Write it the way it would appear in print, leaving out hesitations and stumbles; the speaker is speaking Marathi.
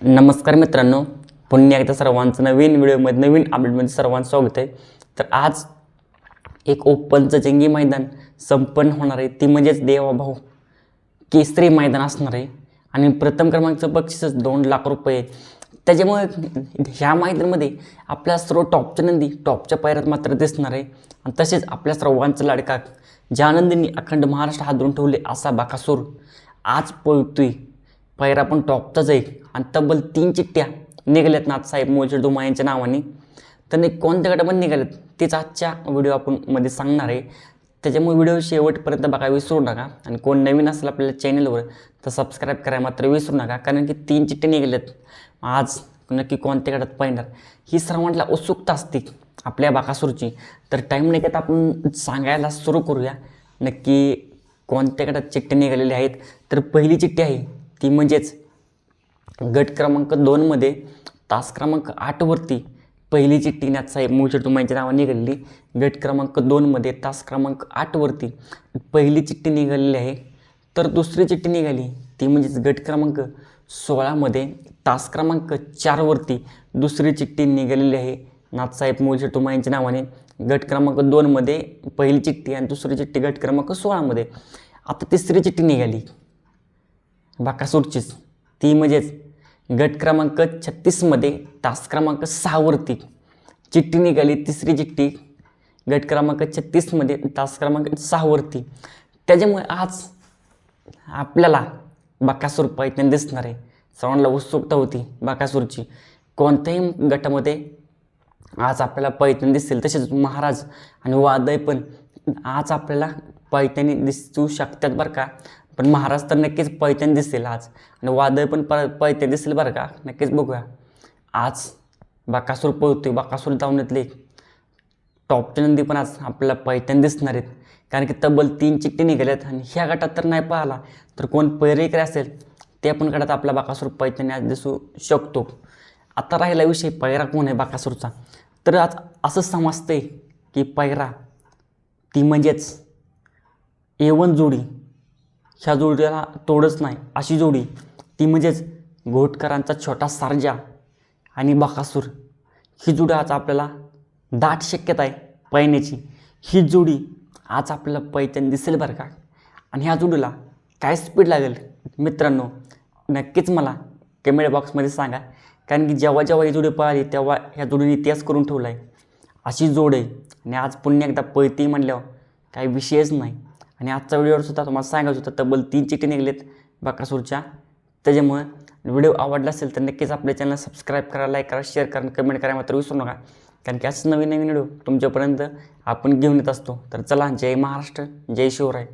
नमस्कार मित्रांनो, पुन्हा एकदा सर्वांचं नवीन व्हिडिओमध्ये नवीन अपडेटमध्ये सर्वांचं स्वागत आहे। तर आज एक ओपनचं जंगी मैदान संपन्न होणार आहे, ती म्हणजेच देवाभाऊ केसरी मैदान असणार आहे आणि प्रथम क्रमांकाचं बक्षीसच 2 लाख रुपये। त्याच्यामुळे ह्या मैदानामध्ये आपल्या सर्व टॉपच्या नंदी टॉपच्या पायऱ्यात मात्र दिसणार आहे आणि तसेच आपल्या सर्वांचा लाडका ज्या नंदींनी अखंड महाराष्ट्र हादरून ठेवले असा बकासूर आज पळतोय। पायरा पण टॉपचाच आहे आणि तब्बल 3 चिठ्ठ्या निघाल्यात नाथसाहेब मोजे डोमा यांच्या नावाने। तर कोणत्या गटामध्ये निघाल्यात तेच आजच्या व्हिडिओ आपण मध्ये सांगणार आहे। त्याच्यामुळे व्हिडिओ शेवटपर्यंत बघा विसरू नका आणि कोण नवीन असेल आपल्या चॅनलवर तर सबस्क्राईब करायला मात्र विसरू नका, कारण की 3 चिठ्ठ्या निघाल्यात। आज नक्की कोणत्या गटात पाहणार ही सर्वांना उत्सुकता असते आपल्या बकासूरची। तर टाईम नाही घेत आपण सांगायला सुरू करूया नक्की कोणत्या गटात चिठ्ठ्या निघालेल्या आहेत। तर पहिली चिठ्ठी आहे ती म्हणजेच गट क्रमांक 2 मध्ये तास क्रमांक 8 वरती पहिली चिठ्ठी नाथसाहेब मोजे डोमा यांच्या नावाने निघालेली। गट क्रमांक 2 मध्ये तास क्रमांक 8 वरती पहिली चिठ्ठी निघालेली आहे। तर दुसरी चिठ्ठी निघाली ती म्हणजेच गट क्रमांक 16 मध्ये तास क्रमांक 4 वरती दुसरी चिठ्ठी निघालेली आहे नाथसाहेब मोजे डोमा यांच्या नावाने। गट क्रमांक 2 मध्ये पहिली चिठ्ठी आणि दुसरी चिठ्ठी गट क्रमांक 16 मध्ये। आता तिसरी चिठ्ठी निघाली बकासूरचीच, ती म्हणजेच गट क्रमांक 36 मध्ये तास क्रमांक 6 वरती चिठ्ठी निघाली। तिसरी चिठ्ठी गट क्रमांक 36 मध्ये तास क्रमांक 6 वरती। त्याच्यामुळे आज आपल्याला बकासूर पैठण दिसणार आहे। सर्वांना उत्सुकता होती बकासूरची, कोणत्याही गटामध्ये आज आपल्याला पैठण दिसेल। तसेच महाराज आणि वादळ पण आज आपल्याला पैठणी दिसू शकतात बरं का, पण महाराज तर नक्कीच पैठण दिसेल आज आणि वादळ पण पैठण दिसेल बरं का, नक्कीच बघूया। आज बकासूर पळतोय, बकासूर दावणीतले टॉपच्या नंदी पण आज आपल्याला पैठण दिसणार आहेत, कारण की तब्बल 3 चिठ्ठी निघाल्यात आणि ह्या गटात तर नाही पाहिला तर कोण पैरेकर असेल त्या पण गटात आपला बकासूर पैठणी आज दिसू शकतो। आता राहिला विषय पैरा कोण आहे बकासूरचा, तर आज असं समजतंय की पैरा ती म्हणजेच A1 जोडी, ह्या जोडीला तोडच नाही अशी जोडी, ती म्हणजेच घोटकरांचा छोटा सारजा आणि बकासूर ही जोडी आज आपल्याला दाट शक्यता आहे पाहण्याची। ही जोडी आज आपल्याला पैठण दिसेल बरं का, आणि ह्या जोडीला काय स्पीड लागेल मित्रांनो नक्कीच मला कमेंट बॉक्समध्ये सांगा, कारण की जेव्हा जेव्हा ही जोडी पळाली तेव्हा ह्या जोडीने इतिहास करून ठेवला आहे। अशी जोड आहे आणि आज पुन्हा एकदा पळती म्हणल्यावर काही विषयच नाही। आणि आजचा व्हिडिओवरसुद्धा तुम्हाला सांगायचं होतं तब्बल 3 चिठ्ठी निघलेत बकासूरच्या। त्याच्यामुळे व्हिडिओ आवडला असेल तर नक्कीच आपल्या चॅनल सबस्क्राईब करा, लाईक करा, शेअर करा, कमेंट करायला मात्र विसरू नका, कारण की असं नवीन नवीन व्हिडिओ तुमच्यापर्यंत आपण घेऊन येत असतो। तर चला, जय महाराष्ट्र, जय शिवराय।